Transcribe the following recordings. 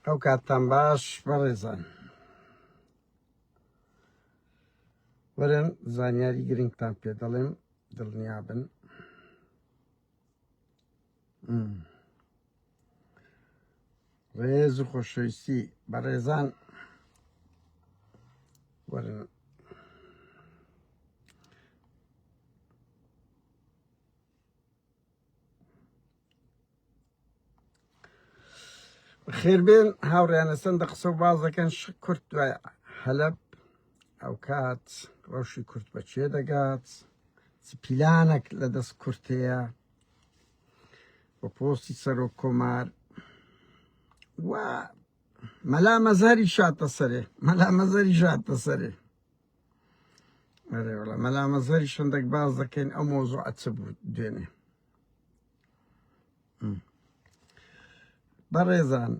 ئەو کاتتان باش بەڕێزان وەرن زانیاری گرنگتان پێ دەڵێم دڵنیا بن ڕێز و خۆشەویستی بەڕێزان وەرن خێربێن هاوڕیانە سندە قسە و باز دەکەن کورد دوای هەلەب ئەو کات ڕەوشی کورد بەچێ دەگات پیلانێک لە دەست کورتەیە بە پۆستی سەرۆک کۆمار و مەلا مەزاری شاتە سەرێ مەلا مەزەری شاتە سەرێ ئەرێوەڵە مەلا مەزەری شندێک باز دەکەین ئەو مۆزوعە چ بوو دوێنێ بەڕێزان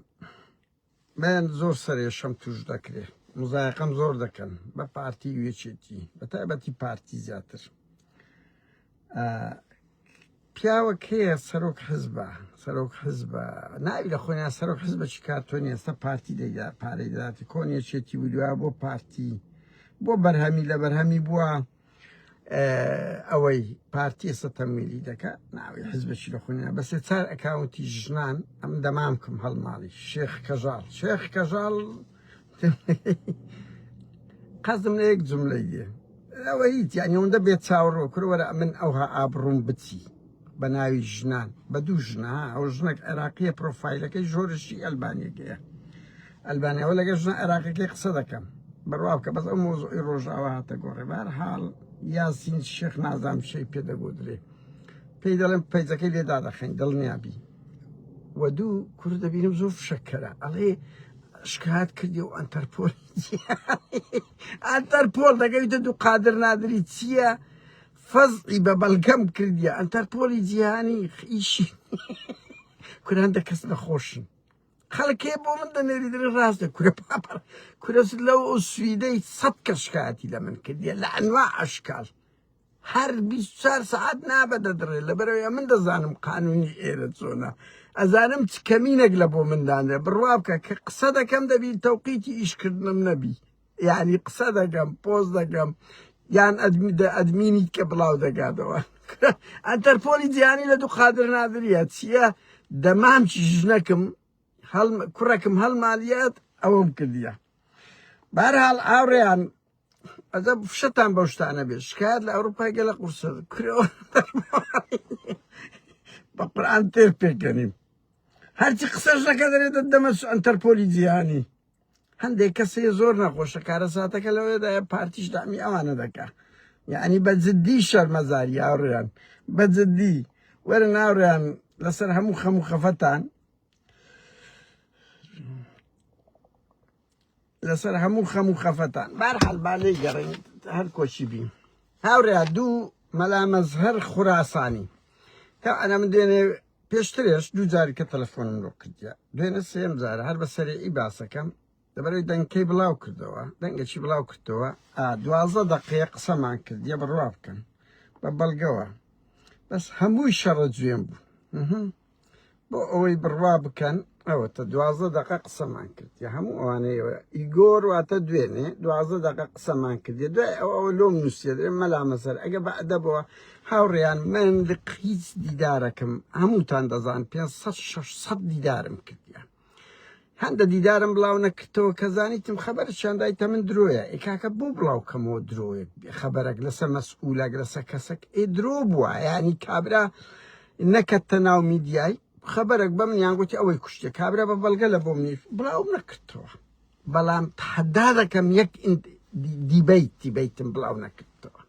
بەیان زۆر سەرێشەم توش دەکرێ مزایقەم زۆر دەکەن بە پارتی وێچێتی بە تایبەتی پارتی زیاتر پیاوە کێیە سەرۆک حزبە سەرۆک حزبە ناوی لە خۆیان سەرۆک حزبە چی کارتۆنی ئێستا پارتی دەیدا پارەی دەداتی کۆنیەچێتی بودووە بۆ پارتی بۆ بەرهەمی لە بەرهەمی بووە ئەوەی پارتی ئێستا تەمویلی دەکات ناوی حزبەکی لە خۆیان بەسێ چار ئەکاونتی ژنان ئەم دەمام کەم هەڵماڵی شێخ کەژاڵ شێخ کەژاڵ قەزم لە یەک جملەی دێ ئەوە هیچ یانی ئەوەندە بێت چاوەڕۆ کورۆوەرە ئەمن ئەوها ئابڕوم بچی بە ناوی ژنان بە دوو ژنە ئەو ژنێک عێراقیە پرۆفایلەکەی ژۆرشی ئەلبانیەکەیە ئەلبانیەوە لەگە ژنە عێراقیەکەی قسە دەکەم بڕواو کە بەس ئەو مۆزوعی ڕۆژاوە هاتە گۆڕێ بەهەرحاڵ یاسین شێخ نازام شەی پێدەگۆدرێ پێی دەڵێم پەیجەکەی لێدا دەخەین دڵنیابی وە دوو کوورد دەبینم زۆر فشەکەرە ئەڵێ شکات کردی و ئەنتەرپۆل ئەنتەرپۆل دەگەویتە دوو قادر نادری چییە فەزعی بە بەڵگەم کردیە ئەنتەرپۆلی جیهانی ئیشی کوران دەکەس نەخۆشن خەڵکێ بۆ من دەنێری درێ ڕاستە کورە پاپەر کورەس لەو ئەو سویدەی سەد کە شکاتی لە من کردیە لە ئەنواع ئەشکال هەر 24 سەعات نابەدە دڕێ لەبەرەوەی من دەزانم قانونی ئێرە چۆنە ئەزانم چ کەمینێک لە بۆ مندانێ بڕوا بکە کە قسە دەکەم دەبی تەوقیتی ئیشکردنم نەبی یعنی قسە دەگەم پۆز دەگەم یان ئەدمینیت کە بڵاو دەگاتەوە ئەنتەرپۆلی جیهانی لە دوو قادر نادریە چییە دەمامچی ژنەکەم کوڕەکەم هەڵمالیات ئەوەم کردیە بەهەرحاڵ ئاوڕێیان ئەدە فشتان بەو شتانە بێت شکایەت لە ئەوروپای گەلە قورسە کرەوە بە قورئان تێر پێکەنیم هەرچی قسەش دەکە دەرێتە دەمە ئەنتەرپۆلی جیهانی هەندێک کەسێ زۆر نەخۆشە کارە ساتەکە لەوەیەدایە پارتیش دامی ئەوانە دەکا یعنی بە جددی شەرمەزاری ئاوڕێیان بە جددی وەرن ئاوڕێیان لەسەر هەموو خەم و خەفەتان لەسەر هەموو خەم و خەفەتان بەهەرحاڵ با لێی گەڕێن هەر کۆچی بین هاوڕێیا دوو مەلا مەزهەر خوراسانی تا ئەنا من دوێنێ پێشترێش دوو جاری کە تەلەفۆنم لۆ کردیە دوێنێ سێم جارە هەر بە سەرێعی باسەکەم لەبەرەوەی دەنگەکەی بڵاو کردەوە دەنگێکی بڵاو کردەوە 12 دقیقە قسەمان کردیە بڕوا بکەن بە بەڵگەوە بەس هەمووی شەڕە جوێن بوو بۆ ئەوەی بڕوا بکەن ئەوە تا 12 دقیقە قسەمان کردیە هەموو ئەوانەیەوە ئیگۆر واتە دوێنێ 12 دقیقە قسەمان کردیە دوای ئەوە لۆم نووسێ دەرێ مەلا مەسەر ئەگە بە ئەدەبەوە هاوڕێیان من لە هیچ دیدارەکەم هەمووتان دەزان 500-600 دیدارم کردیە هەندە دیدارم بڵاو نەکردەوە کە زانیتم خەبەر چاندایتە من درۆیە ئێکاکە بۆ بڵاو کەمەوە درۆیە خەبەرێک لەسەر مەسئولەک لەسەر کەسێک درۆ بووە ینی کابرا نەکەتە ناو میدیای خەبەرێک بە منیان گوتی ئەوەی کوشتێ کابرا بە بەڵگە لە بۆ منی بڵاو نەکردەوە بەڵام تحەدا دەکەم یەک دیبەیتم بڵاو نەکردەوە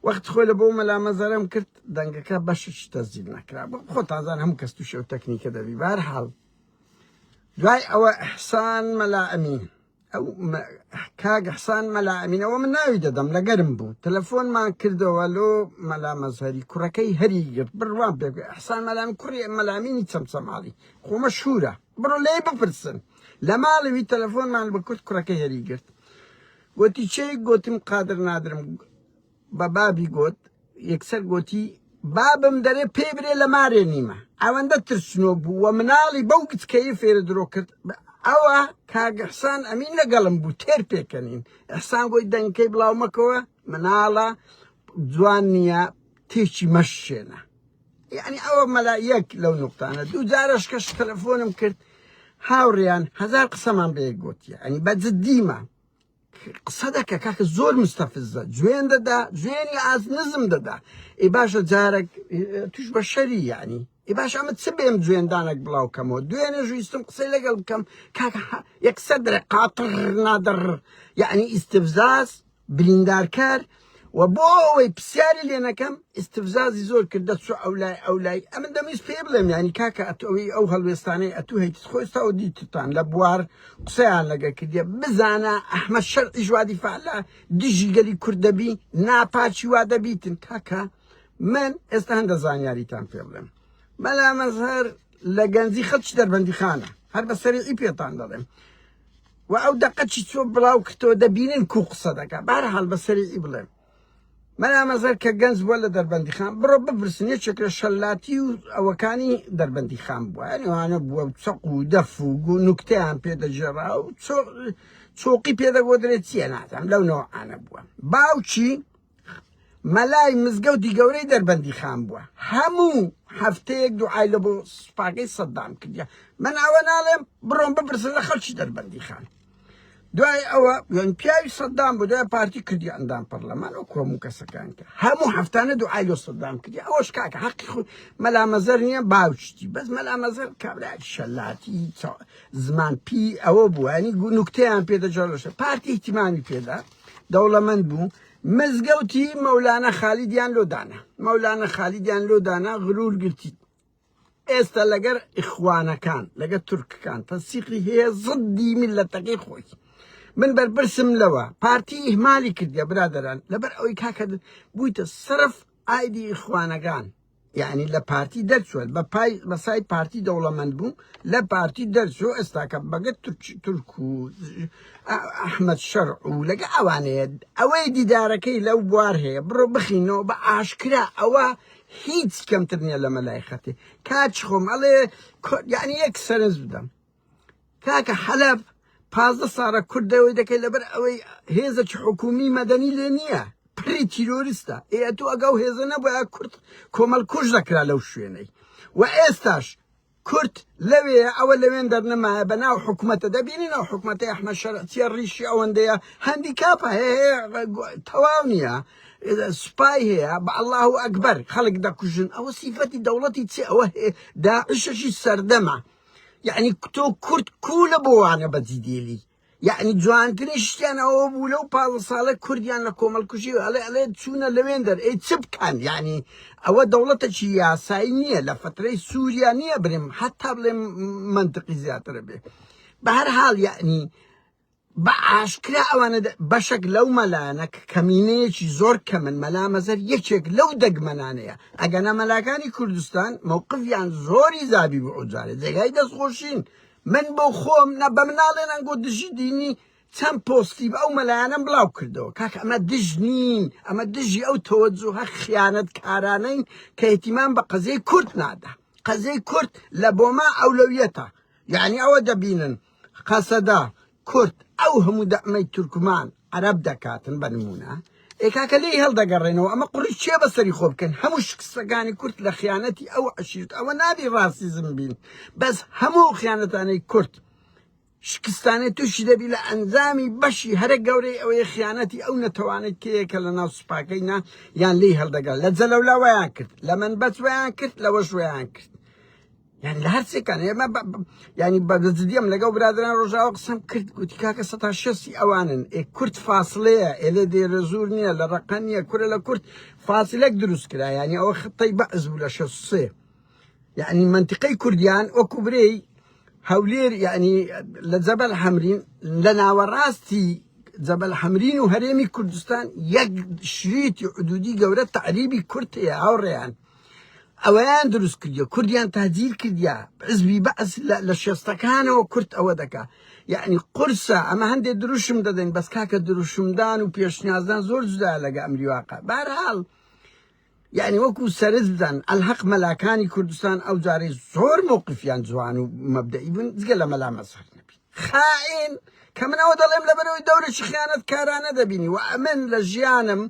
وەخت خۆی لە بۆ مەلا مەزەرم کرد دەنگەکە بەشش تەزیل نەکرا خۆ تازان هەموو کەس تووشە و تەکنیکە دەبی بەهەرحاڵ دوای ئەوە ئیحسان مەلا ئەمین ئەو کاک ئیحسان مەلا ئەمین ئەوە من ناوی دەدەم لەگەرم بوو تەلەفۆنمان کردەوە لۆ مەلا مەزهەری کوڕەکەی هەری گرت بڕوان پێ ئیحسان مەلا ئەمین کوڕی مەلا ئەمینی چەمچەماڵی خۆ مەشهوورە بڕۆ لێی بپرسن لە ماڵەوی تەلەفۆنمان بە کورد کوڕەکەی هەری گرت گوتی چێ گوتم قادر نادرم بە بابی گوت یەکسەر گوتی بابم دەرێ پێ برێ لە مارێ نیمە ئەوەندە ترسنۆ بوو و مناڵی بەو گچکەیە فێرە درۆ کرد ئەوە کاگە حسان ئەمین لەگەڵم بوو تێر پێکەنین ئەحسان گۆی دەنگەکەی بڵاو مەکەوە مناڵە جوان نییە تێکی مەشێنە یعنی ئەوە مەلایەک لەو نقطانە دوو جارش کەش تەلەفۆنم کرد هاوڕێیان هەزار قسەمان بەیەک گوتیە ئەنی بەجددیمە قسە دەکە کاکە زۆر مستەفزە جوێن دەدا جوێنی ئاز نزم دەدا ئەی باشە جارێک توش بە شەری یعنی ئەی باش ئەمە چ بێم جوێندانێک بڵاوکەمەوە دوێنێ ژویستم قسەی لەگەڵ بکەم کاکە یەکسەر دەرێ قاتڕ نادڕ یعنی ئیستفزاز بریندارکار و بۆ ئەوەی پرسیاری لێ نەکەم ئیستفزازی زۆر کردە چوو ئەولای ئەمن دەمیست پێ بڵێم ینی کاکە ئەتۆی ئەو هەڵوێستانەی ئەتوو هەیت خۆستاوە دیتتان لە بوار قسەیان لەگە کردیە بزانە ئەحمەد شەرعی ژوادی فعلا دژی گەلی کوردەبی ناپاچی وا دەبیتن کاکە من ئێستا هەندە زانیاریتان پێ بڵێم بەلا مەزهەر لە گەنجی خەڵکی دەربەندی خانە هەر بە سەریعی پێتان دەڵێم و ئەو دەقەچی چۆ بڵاو کردەوە دەبینن کو قسە دەکا بەرحاڵ بە سەریعی بڵێم مەلا مەزەر کە گەنج بووە لە دەربەندی خان بڕۆ بپرسن یەکێک لە شەلاتی و ئەوەکانی دەربەندی خان بووە ئەوانە بووە چەق و دەف و نوکتەیان پێدەژێڕا و چۆقی پێدەگۆدرێت چییە نازانم لەو نەوەعانە بووە باوکی مەلای مزگەوتی گەورەی دەربەندی خان بووە هەموو هەفتەیەک دوعای لە بۆ سوپاکەی سەدام کردیا من ئەوە ناڵێم بڕۆم بپرسن لە خەڵکی دەربەندی خان دوای ئەوە یان پیاوی سەدام بوو دوای پارتی کردی ئەندام پەرلەمان و کۆموو کەسەکان کرد هەموو هەفتانە دوعای لۆ سەدام کردی ئەوەش کاکە حەقی خۆی مەلا مەزەر نییە باوچتی بەس مەلا مەزەر کابراکی شەلاتی زمان پی ئەوە بوو ینی نوکتەیان پێدەجۆڵەشە پارتی ئیتیمامی پێدا دەوڵەمەند بوو مزگەوتی مەولانە خالیدیان لۆدانە مەولانە خالیدیان لۆدانە غرور گرتی ئێستا لەگەر ئیخوانەکان لەگەر تورکەکان تەسیقی هەیە زدی میلەتەکەی خۆی من بەرپرسم لەوە پارتی ئیهمالی کردیە برادەران لەبەر ئەوەی کاکە بوویتە سرف ئایدی ئیخوانەکان یعنی لە پارتی دەرچوێت بە سای پارتی دەوڵەمەند بوو لە پارتی دەرچوو ئێستاکە بەگەت تورک و ئەحمەد شەرع و لەگە ئەوانەیە ئەوەی دیدارەکەی لەو بوار هەیە بڕۆ بخینەوە بە ئاشکرا ئەوە هیچ کەمتر نییە لە مەلایخەتێ کاچ خۆم ئەڵێ یعنی یەک سەرنج بدەم کاکە حەلەب 15 ساڵە کوردەوەی دەکەی لەبەر ئەوەی هێزێکی حکومی مەدەنی لێ نییە پڕی تیرۆریستە ئێتو ئەگەڵ هێزە نەبووە کورد کۆمەڵ کوژ دەکرا لەو شوێنەی و ئێستاش کورد لەوێ ئەوە لەوێن دەرنەمایە بە ناو حکوومەتە دەبینین ئەو حکوومەتی ئەحمەد شەرعی ڕیشی ئەوەندەیە هەندیکاپە هەیە تەواو نییە سوپای هەیە بە ئەڵڵاهو ئەکبەر خەڵک دەکوژن ئەوە سیفەتی دەوڵەتی چێ ئەوە داعشەشی سەردەمە یعنی تۆ کورد کوولە بۆوانە بەجیدێلی یعنی جوانترین شتیان ئەوە بوو لەو 15 ساڵە کوردیان لە کۆمەڵکوژی ئەڵێ چوونە لەوێن دەر ئەی چ بکەن یعنی ئەوە دەوڵەتێکی یاسایی نییە لە فترەی سووریا نییە برێم حتا بڵێم منطقی زیاترە بێ بە هەر حاڵ یعنی بە ئاشکرا ئەوانە بەشێک لەو مەلانە کەمینەیەکی زۆر کەمن مەلا مەزەر یەکێک لەو دەگمەنانەیە ئەگەنە مەلاکانی کوردستان مووقفیان زۆری زابی بۆ ئەوجارێ جێگای دەستخۆشین من بۆ خۆم نە بە مناڵێن ئەنگۆ دژی دینی چەند پۆستی بە ئەو مەلایانم بڵاو کردەوە کاکە ئەمە دژ نین ئەمە دژی ئەو تەوەجوهە خیانەت کارانەین کە ئێتیمان بە قەزەی کورد نادا قەزەی کورد لە بۆما ئەولەویەتە یعنی ئەوە دەبینن قەسەدا کورد ئەو هەموو دەعمەی تورکمان عەرەب دەکاتن بە نمونە ئێکاکە لێی هەڵدەگەڕێنەوە ئەمە قوڕی چێ بەسەری خۆ بکەن هەموو شکستەکانی کورد لە خیانەتی ئەو عەشیرت ئەوە نابی ڕاستیزم بین بەس هەموو خیانەتانەی کورد شکستانەی تووشی دەبی لە ئەنجامی بەشی هەرە گەورەی ئەوەیە خیانەتی ئەو نەتەوانێت کەیەکە لە ناو سوپاکەینا یان لێی هەڵدەگەڵ لە جەلەولا ویان کرد لە منبەت ویان کرد لەوەش ویان کرد یعنی لە هەرچێکان ئێمە ینی بەجددیم لەگەڵ برادران ڕۆژاوە قسەم کرد گوتی کاکە 160 ئەوانن کورد فاسڵەیە ئێلێ دێرە زۆر نییە لە ڕەقە نییە کورە لە کورد فاسلێک دروست کرا ینی ئەوە خطەی بەعز بوو لە 63 یعنی منتیقەی کوردیان وەکو برەی هەولێر یعنی لە جەبەل حەمرین لە ناوەڕاستی جەبەل حەمرین و هەرێمی کوردستان یەک شریتی حدودی گەورە تەعریبی کورد هەیە هاوڕێیان ئەوەیان دروست کردیە کوردیان تاجیل کردیا حزبی بەعز لە شێستەکانەوە کورد ئەوە دەکا یعنی قورسە ئەمە هەندێک دروشم دەدەین بەس کاکە دروشمدان و پێشنیازدان زۆر جودا لەگە ئەمری واقع بەهەرحاڵ يعني وەکو سەرز بدەن ئەلحەق مەلاکانی کوردستان ئەو جارەی زۆر مووقفیان جوان و مەبدەئی بوون جگە لە مەلا مەزهەر نەبی خائین کە منەوە دەڵێم لەبەرەوەی دەورێکی خیانەت کارانە دەبینی و ئەمن لە ژیانم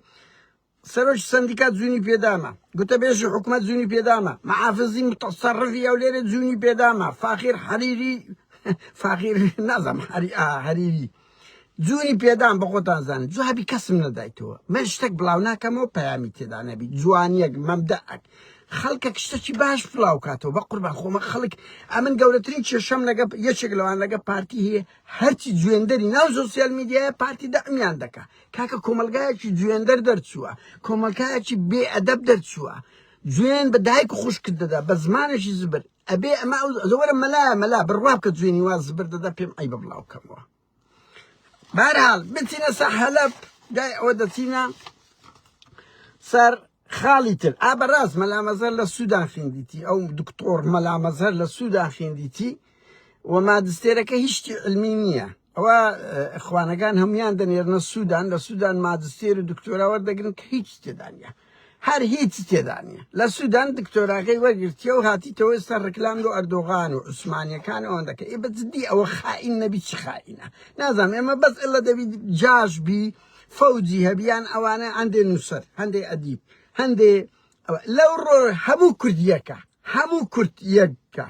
سەرۆکی سندیکات جوونی پێدامە گوتەبێژی حکومەت جوونی پێدامە محافزی متەسەڕفی ئەو لێرە جوونی پێدامە فاخیر حەریری فاخیر نازەم حەریری جوونی پێدام بە خۆتان زانن جوابی کەسم نەدایتەوە من شتێک بڵاو ناکەمەوە پەیامی تێدا نەبی جوانیەک مەمدەعەک خەڵکێک شتێکی باش بڵاو کاتەوە بە قوربان خۆمە خەڵک ئەمن گەورەترین کێشەم لەگە یەکێک لەوان لەگە پارتی هەیە هەرچی جوێندەری ناو سۆسیال میدیایە پارتی دەعمیان دەکا کاکە کۆمەلگایەکی جوێندەر دەرچووە کۆمەلگایەکی بێئەدەب دەرچووە جوێن بە دایک و خوشکت دەدا بە زمانێکی زبر ئەبێ ئەمە زۆرە مەلا بڕواب کە جوێنی وا زبر دەدا پێم ئەی بە بڵاو کەمەوە بەرحاڵ بچینە سەر هەلەب جای ئەوە دەچینە سەر خاڵی تر بەڕاست مەلا مەزهەر لە سوودان خوێندیتی ئەو دکتۆر مەلا مەزهەر لە سوودان خوێندیتی و مادستێرەکە هیچی علمی نییە ئەوە ئەخوانەکان هەمویان دەنێرنە سوودان لە سوودان مادستێر و دکتۆرا وەردەگرن کە هیچ تێدا نیە هەر هیچ تێدا نیە لە سوودان دکتۆراکەی وەرگرتیە و هاتیتەوە ئێستا ڕکلام و ئەردۆغان و عوسمانیەکان ئەوەن دەکەی بەجددی ئەوە خائین نەبی چی خائینە نازانم ئێمە بەس ئێلە دەبی جاشبی فەوجی هەبیان ئەوانە هەندێ نووسەر هەندێ ئەدیب هەندێ لەو ڕۆ هەموو کوردیەکە هەموو کورد یەکە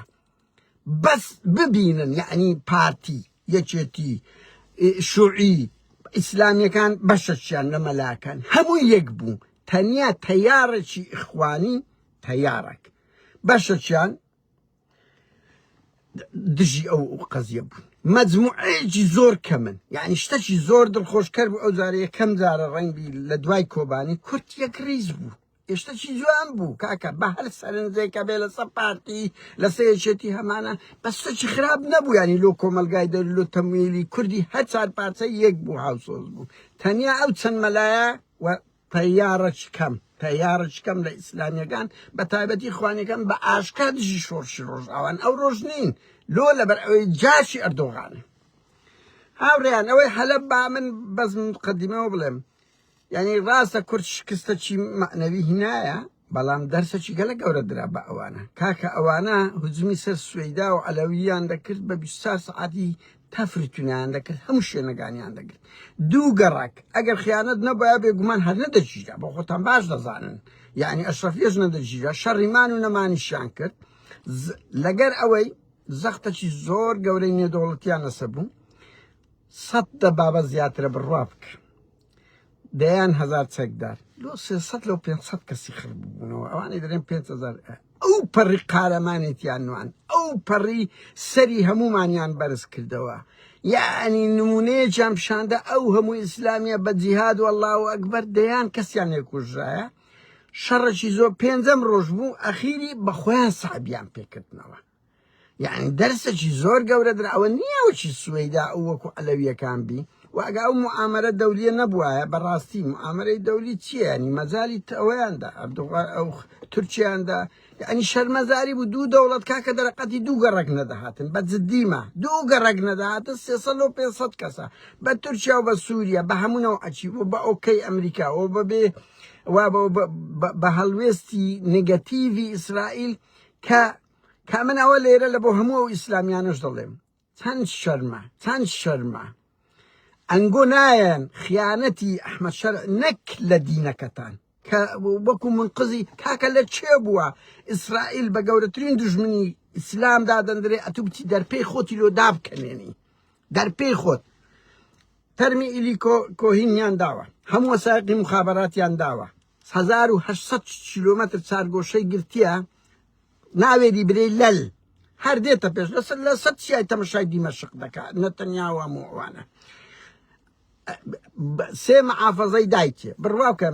بەس ببینن یعنی پارتی یەکێتی شوعی ئیسلامیەکان بەشەشیان لە مەلاکان هەموو یەک بوو تەنیا تەیارێکی ئیخوانی تەیارێک بەشەشیان دژی ئەو قەزیە بوون مەجموعەیەکی زۆر کەمن یعنی شتێکی زۆر دڵخۆشکەر بوو ئەو جارە یەکەم جارە ڕەنگی لە دوای کۆبانی کورد یەک ڕیز بوو شتێکی جوان بوو کاکە بە هەر سەرنجێکە بێ لەسەر پارتی لەسەر یەکێتی هەمانە بە شتێکی خراپ نەبوو ینی لۆ کۆمەلگای دەری لۆ تەمویلی کوردی هەر چار پارچەی یەک بوو هاوسۆز بوو تەنیا ئەو چەند مەلایە و تەیارەکی کەم لە ئیسلامیەکان بە تایبەتی خوانیەکان بە ئاشکا دژی شۆڕشی ڕۆژ ئەوان ئەو ڕۆژ نین لۆ لەبەر ئەوەی جاشی ئەردۆغانە هاوڕێیان ئەوەی هەلەب با من بەس مقدمەوە بڵێم یعنی ڕاستە کورد شکستەکی معنەوی هینایە بەڵام دەرسەکی گەلە گەورە درا بە ئەوانە کاکە ئەوانە هجومی سەر سوێدا و ئەلەوییان دەکرد بە 24 سعاتی تەفرتونیان دەکرد هەموو شوێنەکانیان دەکرد دوو گەڕک ئەگەر خیانەت نەبووە بێگومان هەر نەدەگیرا بۆ خۆتان باش دەزانن یعنی ئەشرەفیەش نەدەگیرا شەڕیمان و نەمانیشیان کرد لەگەر ئەوەی زەختەکی زۆر گەورەی نێودەوڵەتیان لەسەر بوو 100 دەبابە زیاترە بڕوا بکە دەیان هەزار چەکدار لۆ 300 لەو 500 کەسی خڕ بوونەوە ئەوانەی دەرێن 5,000 ئەو پەڕی قارەمانێتیان نوان ئەو پەڕی سەری هەمومانیان بەرز کردەوە یعنی نمونەیەکیان پیشاندە ئەو هەموو ئیسلامیە بە جیهاد و ئەڵڵاهو ئەکبەر دەیان کەسیان لێکوژایە شەڕێکی زۆر پێنجەم ڕۆژ بوو ئەخیری بە خۆیان سەحەبیان پێکردنەوە یعنی دەرسێکی زۆر گەورە درا ئەوە نییەوەکی سوێدا ئەو وەکو ئەلەویەکان بی واگە ئەو معامەرە دەولیە نەبووایە بەڕاستی معامەرەی دەولی چییە ینی مەجای ئەوەیاندا ئەو تورکیاندا یعنی شەرمەزاری بوو دوو دەوڵەت کاکە دەرەقەتی دوو گەڕک نەدەهاتن بە جددیمە دوو گەڕک نەدەهاتن 300 و 500 کەسە بە تورکیا و بە سووریا بە هەموونەوە ئەچی و بە ئۆکەی ئەمریکا و بەبێ بە هەڵوێستی نگەتیڤی ئیسرائیل کە من ئەوە لێرە لە بۆ هەموو ئەو ئیسلامیانش دەڵێم چەند شەرمە ئەنگۆ نایەن خیانەتی ئەحمەد شەرع نەک لە دینەکەتان کە وەکو منقزی کاکە لە چێ بووە ئیسرائیل بە گەورەترین دوژمنی ئیسلام دادەندرێ ئەتوو بچی دەرپەی خۆتی لۆ دابکەنێنی دەرپەی خۆت تەرمی ئیلی کۆهینیان داوە هەموو وەسایقی مخابەراتیان داوە 1800 کیلۆمەتر چارگۆشەی گرتیە ناوێری برێ لەل هەر دێتە پێش لە 100 چیای تەمەشای دیمەشق دەکات نەتەنیاوە هەمووەوانە سێ مەحافەزەی دایکێ بڕواکە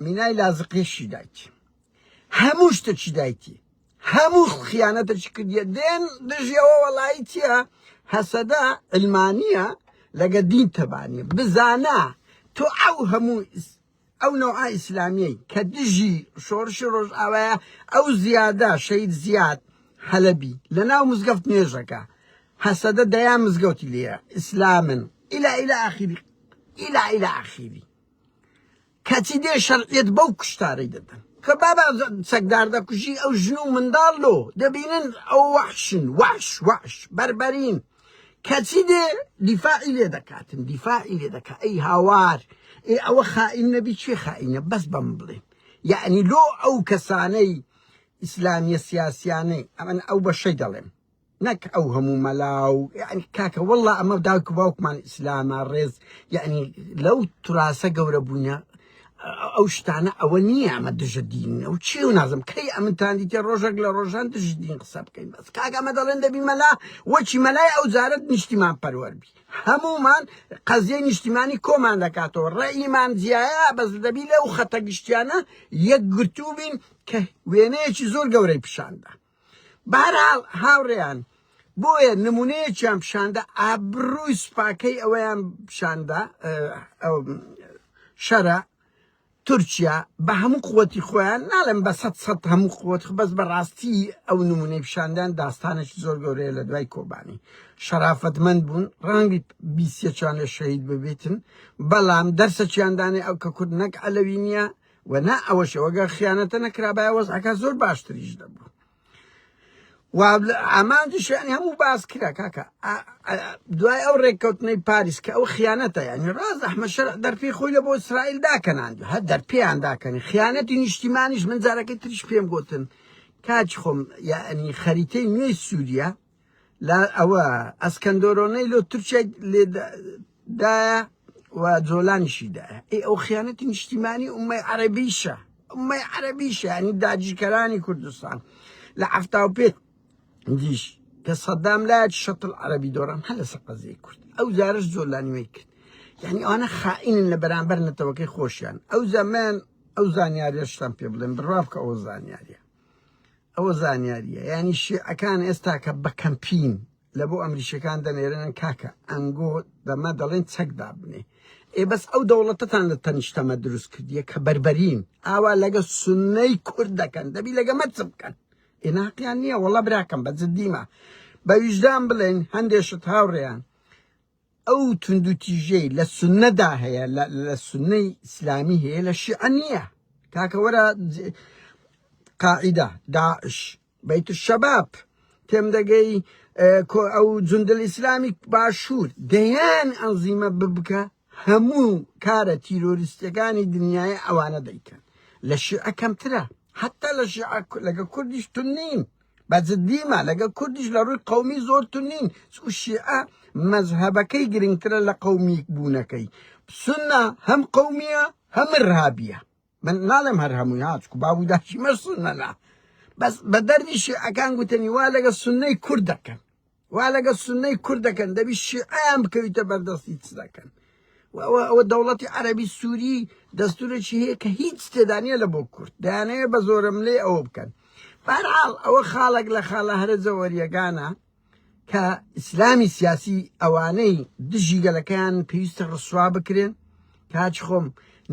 مینای لازقێشی دایکی هەموو شتێکی دایکی هەموو خیانەتێکی کردیە دێن دژیەوە وەڵایی چییە هەسەدا علمانیە لەگە دین تەبانیە بزانە تۆ ئەو هەموو ئەو نەوعا ئیسلامیەی کە دژی شۆڕشی ڕۆژ ئاوایە ئەو زیادە شەید زیاد هەلەبی لە ناو مزگەفت نوێژەکە هەسەدە دەیان مزگەوتی لێە ئیسلامن إلى آخره کەچی دێ شەرعیەت بەو کوشتارەی دەدەن کە بابا چەکدار دەکوژی ئەو ژن و منداڵۆ دەبینن ئەو وەحشن وەحش بەربەرین کەچی دێ دیفاعی لێ دەکاتن دیفاعی لێ دەکات ئەی هاوار ئەوە خائین نەبی کوێ خائینە بەس بەم بڵێن یعنی لۆ ئەو کەسانەی ئیسلامیە سیاسیانەی ئەمن ئەو بەشەی دەڵێم نەک ئەو هەموو مەلاو یعنی کاکە وەڵڵا ئەمە داوکو باوکمان ئیسلامە ڕێز یعنی لەو توراسە گەورە بوونە ئەو شتانە ئەوە نییە ئەمە دژە دین ئەو چی و نازم کەی ئەمنتان دیتێ ڕۆژێک لە ڕۆژان دژی دین قسە بکەین بەس کاک ئەمە دەڵێن دەبی مەلا وەچی مەلای ئەو جارەت نیشتیمان پەروەربی هەمومان قەزیەی نیشتیمانی کۆمان دەکاتەوە ڕێئیمان جیایە بەس دەبی لەو خەتە گشتیانە یەک گرتوو بین کە وێنەیەکی زۆر گەورەی پیشاندا بەهەرحاڵ هاوڕێیان بۆیە نمونەیەکیان پیشاندا ئابڕووی سوپاکەی ئەوەیان پیشاندا شەرە تورکیا بە هەموو قووەتی خۆیان ناڵێم بە سەد هەموو قووەت بەس بەڕاستی ئەو نمونەی پیشاندان داستانێکی زۆر گەورەیە لە دوای کۆبانی شەرافەتمەند بوون ڕەنگی بیسیەکیان لێ شەهید ببێتن بەڵام دەرسەکیاندانێ ئەو کە کورد نەک ئەلەوی نییە و نا ئەوەش ئەوەگە خیانەتە نەکرابای وەزعەکە زۆر باشتریش دەبوو ئامانجیشیانی هەموو باس کرا کاکە دوای ئەو ڕێککەوتنەی پاریس کە ئەو خیانەتە یعنی ڕاز ئەحمەد شەرع دەرپێی خۆی لە بۆ ئیسرائیل داکەناندو هەر دەرپێیان داکەنی خیانەتی نیشتیمانیش من جارەکەی تریش پێم گوتن کاچ خۆم یعنی خەریتەی نوێی سووریا لە ئەوە ئەسکەندۆرۆنەی لۆ تورکیا لێدایە و جۆلانیشیدایە ئەو خیانەتی نیشتیمانی ئومەی عەرەبیشە ینی داگیرکەرانی کوردستان لە عەفتا و پێت دیش کە سەدام لایەکی شەتڵ عەرەبی دۆڕان هە لەسەر قەزیەی کورد ئەو جارش جۆلانیوەی کرد یعنی ئەوانە خائینن لە بەرامبەر نەتەوەکەی خۆشیان ئەو زەمان ئەو زانیاریە شتان پێ بڵێن بڕوا بکە ئەوە زانیاریە ینی شیعەکان ئێستا کە بە کەمپین لە بۆ ئەمریکیەکان دەنێرن کاکە ئەنگۆ دەمە دەڵێن چەکدا بنێ بەس ئەو دەوڵەتتان لە تەنیشتەمە دروست کردیە کە بربەرین ئاوا لەگە سونەی کورد دەکەن دەبی لەگە مەچ بکەن ئێناقیان نییە وەڵە براکەم بە جددیمە بە ویژدان بڵێن هەندێشت هاوڕێیان ئەو توندوتیژەی لە سونەدا هەیە لە سونەی ئیسلامی هەیە لە شیعە نییە کاکە وەرە قاعیدە داعش بەیت الشەباب تێم دەگەی ئەو جوندل ئیسلامی باشوور دەیان ئەنزیمە ببکە هەموو کارە تیرۆریستەکانی دنیای ئەوانە دەیکەن لە شیعە کەمترە حتى لەگە کوردیش تونین بە جددیمە لەگە کوردیش لە ڕووی قەومی زۆر تونین شیعە مەذهەبەکەی گرنگترە لە قەومی بوونەکەی سونە هەم قەومیە هەم ڕابیە من ناڵێم هەر هەمووی هاچکو بابووداچیمە سونەنا بەس بە دەردی شیعەکان گوتنی وا لەگە سونەی کورد دەکەن وا لەگە سونەی کورد دەکەن دەبی شیعەیان بکەویتە بەردەستی چ دەکەن ئەوە دەوڵەتی عەرەبی سووری دەستورێکی هەیە کە هیچ تێدانە لە بۆ کورد دەیانەوێت بە زۆرم لێ ئەوە بکەن بەهەرحاڵ ئەوە خاڵێک لە خاڵە هەرە وەریەکانە کە ئیسلامی سیاسی ئەوانەی دژی گەلەکەیان پێویستە ڕسوا بکرێن کاچ خۆم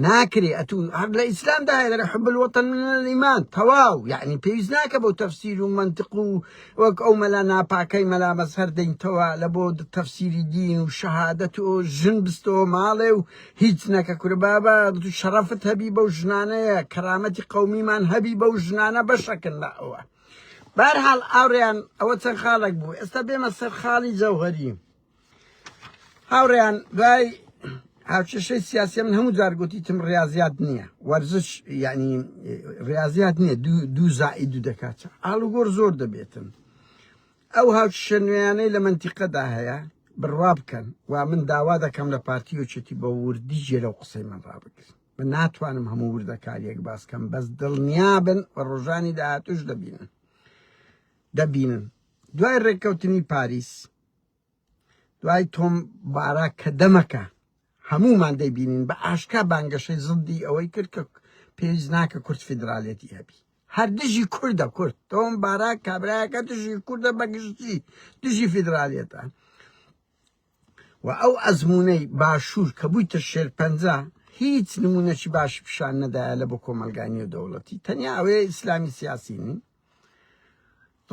ناکرێ ئەتون هەر لە ئیسلامدا هەیە لە حب الوطن من الإيمان تەواو یعنی پێویست ناکە بۆ تەفسیر و منطق و وەک ئەو مەلا ناپاکەی مەلا مەزهەر دەینتەوە لە بۆ تەفسیری دین و شەهادەت و ژن بستەوە ماڵێ و هیچ نەکە کورە بابا شەرەفت هەبی بەو ژنانەیە کەرامەتی قەومیمان هەبی بەو ژنانە بەشەکن لە ئەوە بەهەرحاڵ ئاوڕێیان ئەوە چەند خاڵێک بوو ئێستا بێمە سەر خاڵی جەوهەری هاوڕێیان دوای هاوچێشەی سیاسی من هەموو جار گوتیتم ڕاضیات نییە وەرزش یعنی ڕاضیات نییە دوو زائید دوو دەکات ئاڵوگۆڕ زۆر دەبێتن ئەو هاوچێشە نوێیانەی لە منتیقەدا هەیە بڕوا بکەن و من داوا دەکەم لە پارتی و چێتی بە وردی جێ لەو قسەی من ڕابگرن من ناتوانم هەموو وردەکاریەک باس بکەم بەس دڵنیابن و ڕۆژانی داهاتوش دەبینن دوای ڕێککەوتنی پاریس دوای تۆم بارا کە دەمەکە هەمومان دەیبینین بە ئاشکا بانگەشەی زڵدی ئەوەی کرد کە پێویست ناکە کورد فیدراالێتی هەبی هەر دژی کوردە کورد تۆم بارا کابراایەکە دژی کووردە بەگشتی دژی فیدراالێتە و ئەو ئەزمونەی باشوور کە بوویتە شێرپەنجە هیچ نمونەکی باشی پیشان نەدایە لە بۆ کۆمەلگانی و دەوڵەتی تەنیا ئەوەیە ئیسلامی سیاسینی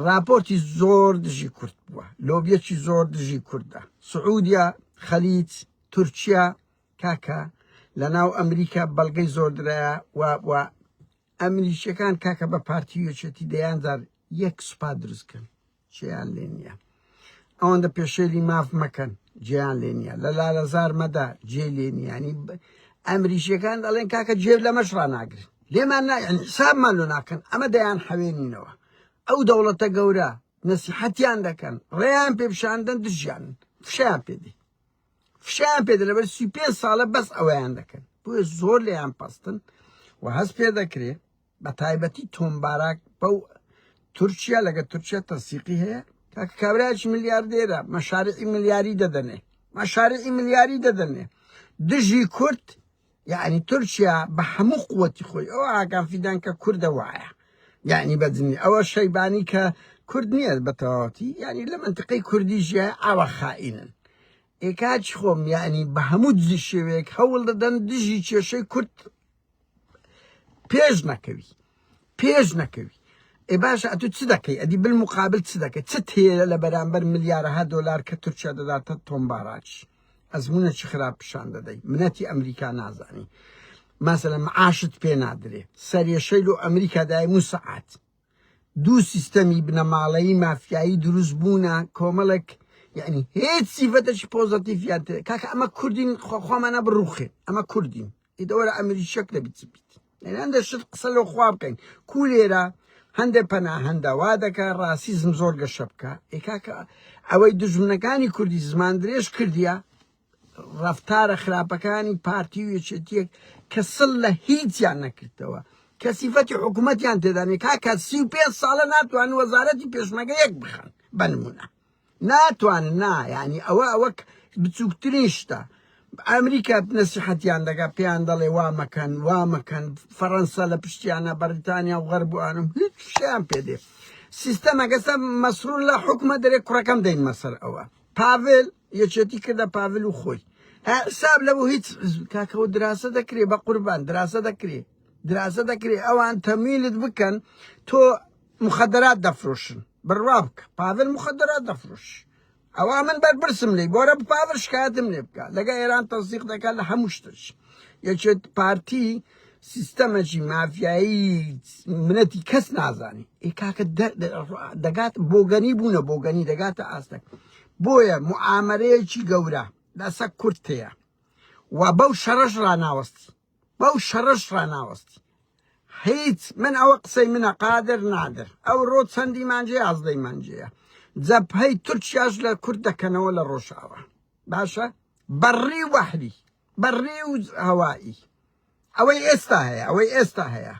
راپۆرتی زۆر دژی کورد بووە لۆبیەکی زۆر دژی کوردە سعودیا خەلیج تورکیا کاکە لە ناو ئەمریکا بەڵگەی زۆر درایە و ئەمریکیەکان کاکە بە پارتیۆچێتی دەیانجار یەک سوپا دروستکەن جێیان لێ نییە ئەوەندە پێشێلی ماف مەکەن جێیان لێ نییە لە لالەزار مەدا جێ لێ نیانی ئەمریکیەکان دەڵێن کاکە جێب لەمەش ڕناگرن لێمان نایەن حسابمان لۆ ناکەن ئەمە دەیان حەوێنینەوە ئەو دەوڵەتە گەورە نەسیحەتیان دەکەن ڕێیان پێ بشاندن دژیان فشیان پێدی فشیان پێدە لەبەر 35 ساڵە بەس ئەوەیان دەکەن بۆیە زۆر لێیان پەستن و هەست پێ دەکرێت بە تایبەتی تۆمبارک بەو تورکیا لەگە تورکیا تەسیقی هەیە کاکە کابراایکی ملیاردێرە مەشارعی ملیاری دەدەنێ مەشارعی ملیاری دەدەنێ دژی کورد یعنی تورکیا بە هەموو قووەتی خۆی ئەوە ئاگان فیدان کە کوردە وایە یعنی بەجننی ئەوە شەیبانی کە کورد نییە بە تەواوەتی یعنی لە منتقەی کوردی ژیە ئاوە خائینن ئێکاچی خۆم یعنی بە هەموو دزی شێوەیەک هەوڵ دەدەن دژی کێشەی کورد پێش نەکەوی ئێ باشە ئەتو چ دەکەی ئەدی بالمقابل چ دەکەی چ تێرە لە بەرامبەر ملیارەها دۆلار کە تورکیا دەداتە تۆمباراکی ئەزمونە چی خراپ پیشان دەدەی منەتی ئەمریکا نازانی مەسەلەن معاشت پێ نادرێ سەرێشەی لۆ ئەمریکا دایموو سەعات دوو سیستەمی بنەماڵەیی مافیایی دروست بوونە کۆمەڵێک یعنی هیچ سیفەتێکی پۆزەتیڤیان تێ کاکە ئەمە کوردین خۆمانە بڕوخێن ئەمە کوردین ئیدەوەرە ئەمریکیەک لە بیت هەندە شت قسە لەو خوا بکەین کو لێرە هەندێک پەناهەندە وا دەکە ڕاسیزم زۆر گەشە بکە ئێکاکە ئەوەی دژمنەکانی کوردی زمان درێژ کردیە ڕەفتارە خراپەکانی پارتی و یەکێتیەک کە سڵ لە هیچیان نەکردەوە کە سیفەتی حکوومەتیان تێدانێ کاکە 35 ساڵە ناتوانن وەزارەتی پێشمەگە یەک بخەن بنمونە ناتوانن یعنی ئەوە بچووکترین شتە ئەمریکا نەسیحەتیان دەگا پێیان دەڵێ وامەکەن فەڕەنسا لە پشتیانە بەریتانیا و غەربوانم هیچ شیان پێدێ سیستەمەگەسە مەسرور لە حکومە دەرێ کوڕەکەم دەین مەسەر ئەوە پاڤێل یەکێتی کردە پاڤل و خۆی حساب لەبوو هیچ کاکەەوە دراسە دەکرێ بە قوربان دراسە دەکرێ ئەوان تەمیلت بکەن تۆ مخەدەرات دەفرۆشن بڕوا بکە پاڤل مخەدەرات دەفرۆش ئەوە من بەرپرسم لێ بۆرە پاڤل شکایەتم لێ بکە لەگە ئێران تەزیق دەکات لە هەموو شتش یەکێت پارتی سیستەمەکی مافیایی منەتی کەس نازانی کاکە دەگات بۆگەنی بوونە بۆگەنی دەگاتە ئاستەک بۆیە موعامەرەیەکی گەورە لەسەر کورد هەیە و بەو شەڕەش ڕناوەستی هیچ من ئەوە قسەی منە قادر نادر ئەو ڕۆ چەندی مانجێ ئازدەی مانجەیە جەبهەی تورکیاش لە کورد دەکەنەوە لە ڕۆژاوە باشە بەڕی وەحری بەڕێ و هەوایی ئەوەی ئێستا هەیە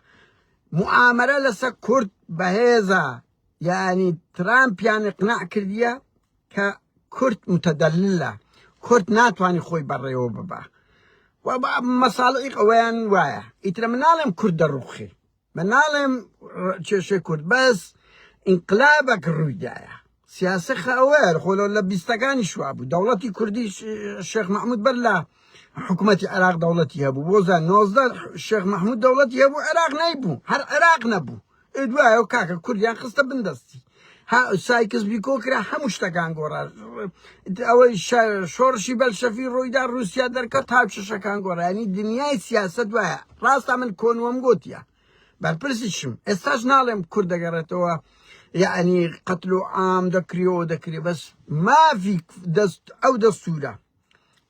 موعامەرە لەسەر کورد بەهێزە یعنی ترامپیان اقناع کردیە کە کورد متەدەللە کورد ناتوانانی خۆی بەڕێوە ببە و مەساڵی ئەوەیان وایە ئیترە من ناڵێم کورد دەڕوخێ من ناڵێم کێشەی کورد بەس ئینقلابێک ڕوویدایە سیاسەخ ئەوەیە خۆلۆ لە بیستەکانی شوا بوو دەوڵەتی کوردی شێخ مەحموود بەر لە حکوومەتی عێراق دەوڵەتی هەبوو بۆ زان 19 شێخ مەحموود دەوڵەتی هەبوو عێراق نەیبوو هەر عێراق نەبوو دوایە و کاکە کوردیان خستە بندەستی سایکس بیکۆ کرا هەموو شتەکان گۆڕا ئەوەی شۆڕشی بەلشەفی ڕۆیدا رووسیا دەرکەوت هاوچەشەکان گۆڕا ینی دنیای سیاسەت وایە ڕاستە من کۆنوەم گوتیە بەرپرسیشم ئێستاش ناڵێم کورد دەگەڕێتەوە یعنی قەتل و عام دەکریەوە دەکرێت بەس مافی ئەو دەستورە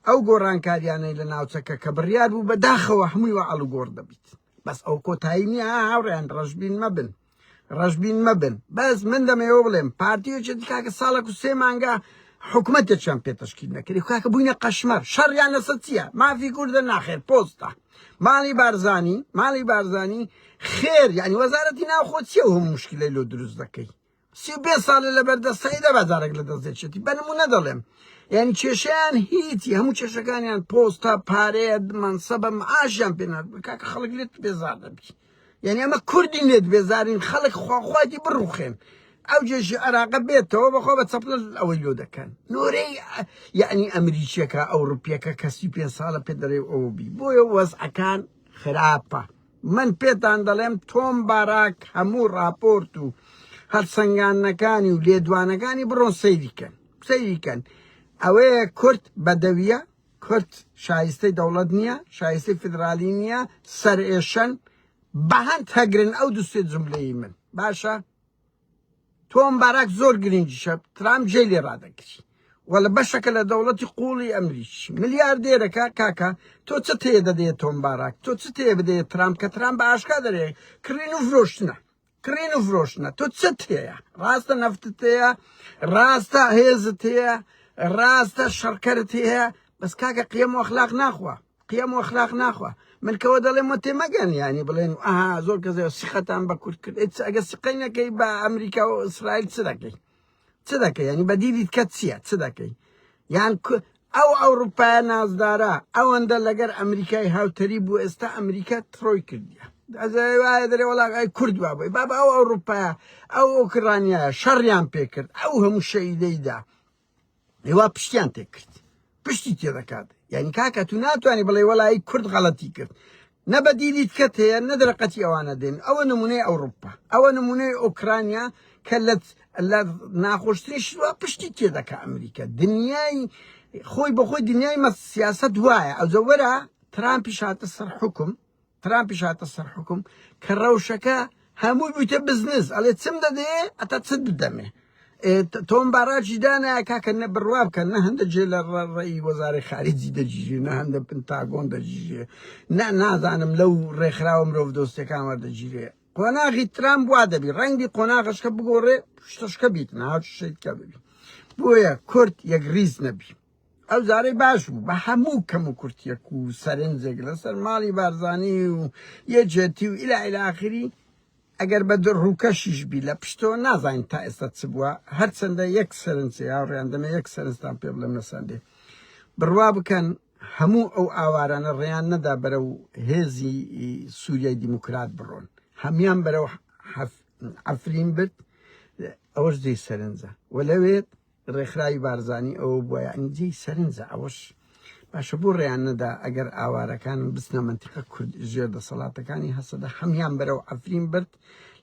ئەو گۆڕانکاریانەی لە ناوچەکە کە بڕیار بوو بەداخەوە هەمووی وە ئەڵگۆڕ دەبیت بەس ئەو کۆتایی نییە هاوڕێیان ڕەشبین مەبن بەس من دەمەوە بڵێم پارتیۆچێتی کاکە ساڵێک و 3 مانگە حکوومەتێکیان پێ تەشکیل نەکردی کاکە بووینە قەشمەر شەڕیان لەسەر چییە مافی کوردە ناخێر پۆستە ماڵی بارزانی خێر یعنی وەزارەتی ناوخۆ چیە و هەموو مشکلەی لۆ دروست دەکەی 35 ساڵە لەبەردەستەیدا بەزارێک لە دەستێچێتی بەنمونە دەڵێم یعنی کێشیان هیچی هەموو کێشەکانیان پۆستە پارەیە مەنسەبە معاشیان پێ کاکە خەڵک لێت بێزار دەبی یعنی ئەمە کوردی لێت بێزارین خەڵک خواخواتی بڕوخێن ئەو جێژی عێراقە بێتەوە بەخۆ بە چەپڵ ئەوەی لۆ دەکەن نۆرەی یعنی ئەمریکیەکە ئەوروپیەکە کە 35 ساڵە پێ دەڕێ ئەوە بی بۆیە وەزعەکان خراپە من پێتان دەڵێم تۆم باراک هەموو راپۆرت و هەرسەنگانەکانی و لێدوانەکانی بڕۆن سەیریکەن ئەوەیە کورد بەدەویە کورد شایستەی دەوڵەت نییە شایستەی فدرالی نییە سەرئێشەن بەهەن تەگرن ئەو دووسێ جملەی من باشە تۆم باراک زۆر گرنگیشە ترام جێ لێ ڕادەگری وەلە بەشەکە لە دەوڵەتی قوڵی ئەمریکی ملیاردێرەکە کاکە تۆ چ تێ دەدەیە تۆم باراک تۆ چ تێ بدەیە ترام کە ترام بە ئاشکا دەرێ کڕین و فرۆشتنە کڕین و فرۆشتنە تۆ چ تێیە ڕاستە نەفتت هەیە ڕاستە هێزت هەیە ڕاستە شەڕکەرت هەیە بەس کاکە قیەم و ئەخلاق ناخوا قیەم و ئەخلاق ناخوا من کەوە دەڵێم وە تێمەگەن ینی بڵێن ئاها زۆر کەس سیخەتان بە کورد کرد ئەگە سقەی نەکەی بە ئەمریکا و ئیسرائیل چ دەکەی چ دەکەی ینی بەدیلیت کە چییە چ دەکەی یان ئەو ئەوروپایە نازدارە ئەوەندە لەگەر ئەمریکای هاوتەری بوو ئێستا ئەمریکا تڕۆی کردیە وایە دەرێ وەڵای کورد وابێ بابا ئەو ئەوروپایە ئەو ئۆکرانیایە شەڕیان پێ کرد ئەو هەموو شەیدەیدا هێوا پشتیان تێ کرد پشتی تێ دەکات یعنی کاکە تو ناتوانانی بڵێ وەڵی کورد غەڵەتی کرد نە بەدیلیت کەت هەیە نەدرەقەتی ئەوانە دێن ئەوە نمونەی ئەوروپا ئەوە نمونەی ئۆکرانیا کە لە ناخۆشترین شووە پشتی تێ دەکات ئەمریکا دنیای خۆی بەخۆی دنیای سیاسەت وایە ئەو زەوەرە ترامپیش هاتە سەر حکم ترامپیش هاتە سەر حکم کە ڕەوشەکە هەمووی بوویتە بزنس ئەڵێ چم دەدێ ئەتا چت بدەمێ تۆم باراکی دانایە کاکە نە بڕوا بکە نە هەندە جێ لە ڕێی وەزارەی خارجی دەجیژێ نە هەندە پنتاگۆن دەجیژێ نازانم لەو ڕێکخراوە مرۆڤ دۆستەکان وەردەگیرێ قۆناغی ترامپ وا دەبی ڕەنگی قۆناغشکە بگۆڕێ شتەشکە بیت ناو شتێکە ببی بۆیە کورد یەک ڕیز نەبی ئەو زارەی باش بوو بە هەموو کەم و کورتیەک و سەرنجێک لەسەر ماڵی بارزانی و یەکجێتی و ئیلا ئاخری ئەگەر بە ڕووکەشیش بی لە پشتەوە نازانین تا ئێستا چ بووە هەرچەندە یەک سەرنجێ یاڕێیان دەمە یەک سەرنجتان پێ بڵێم لەسەندێ بڕوا بکەن هەموو ئەو ئاوارانە ڕێیان نەدا بەرەو هێزی سووریای دیموکرات بڕۆن هەمیان بەرەو ئەفرین برد ئەوەش جێی سەرنجە وە لەوێت ڕێکخراوی بارزانی ئەوە بووە یعنی جێی سەرنجە ئەوەش باشە بۆ ڕێیان نەدا ئەگەر ئاوارەکانم بستنە منتیقە کورد ژێر دەسەڵاتەکانی هەسەدا هەمیان بەرەو ئەفرین برد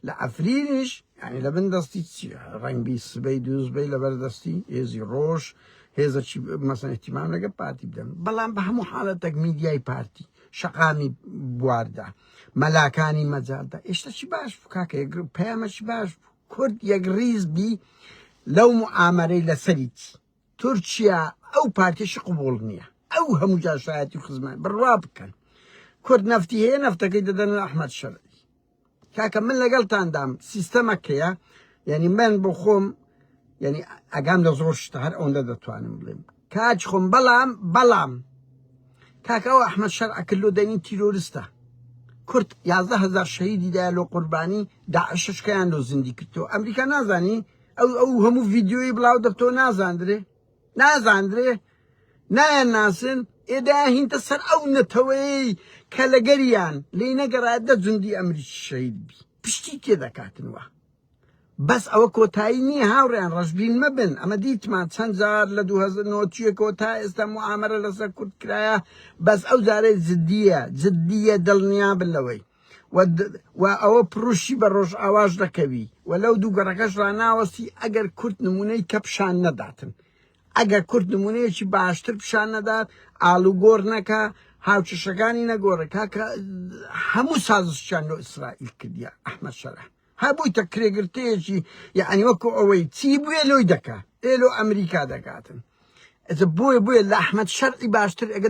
لە ئەفرینیش یعنی لە بن دەستی چیە ڕەنگبی سبەی دووزبەی لەبەردەستی هێزی ڕۆژ هێزەکی مەسەن احتیمام لەگە پارتی بدەن بەڵام بە هەموو حاڵەتێک میدیای پارتی شەقامی بواردا مەلاکانی مەجاردا ئێشتەکی باش بوو کاکە پەیامەکی باش بوو کورد یەک ڕیز بی لەو موعامەرەی لەسەری تورکیا ئەو پارتیشی قوبوڵ نییە ئەو هەموو جاشایەتی و خزمان بڕوا بکەن کورد نەفتی هەیە نەفتەکەی دەدەن ئەحمەد شەرعی کاکە من لەگەڵتاندام سیستەمەکەیە یعنی من بۆ خۆم یعنی ئەگام لە زۆر شتە هەر ئەوەندە دەتوانم بڵێم کاچ خۆم بەڵام کاکە ئەو ئەحمەد شەرع کلۆ دەنی تیرۆریستە کورد 11,000 شەهیدی دایە لۆ قوربانی داعششکەیان لۆ زیندی کردەوە ئەمریکا نازانی ئەو هەموو ڤیدیۆی بڵاو دەبتەوە نازاندرێ نایەن ناسن ئێدا هینتە سەر ئەو نەتەوەی کە لەگەریان لی نەگەڕایدە جوندی ئەمریکی شەهید بی پشتی تێ دەکاتنوە بەس ئەوە کۆتایی نییە هاوڕێیان ڕەشبین مەبن ئەمە دیتمان چەند جار لە 2009 تا ئێستا موعامەرە لەسەر کورد کرایە بەس ئەو جارەی جددیە دڵنیا بن لەوەی و ئەوە پڕوشی بە ڕۆژ ئاواژ دەکەوی و لەو دوو گەڕەکەش ڕناوەستی ئەگەر کورد نمونەی کە پیشان نەداتن ئەگەر کورد نمونەیەکی باشتر پیشان نەدات ئالوگۆڕ نەکە هاوچشەکانی نەگۆڕە کاکە هەموو سازشیان لۆ ئیسرائیل کردیە ئەحمەد شەرع هەبوویتە کرێگرتەیەکی یعنی وەکو ئەوەی چی بووە لۆی دەکا لۆ ئەمریکا دەکاتن بۆیە لە ئەحمەد شەرعی باشتر ئەگە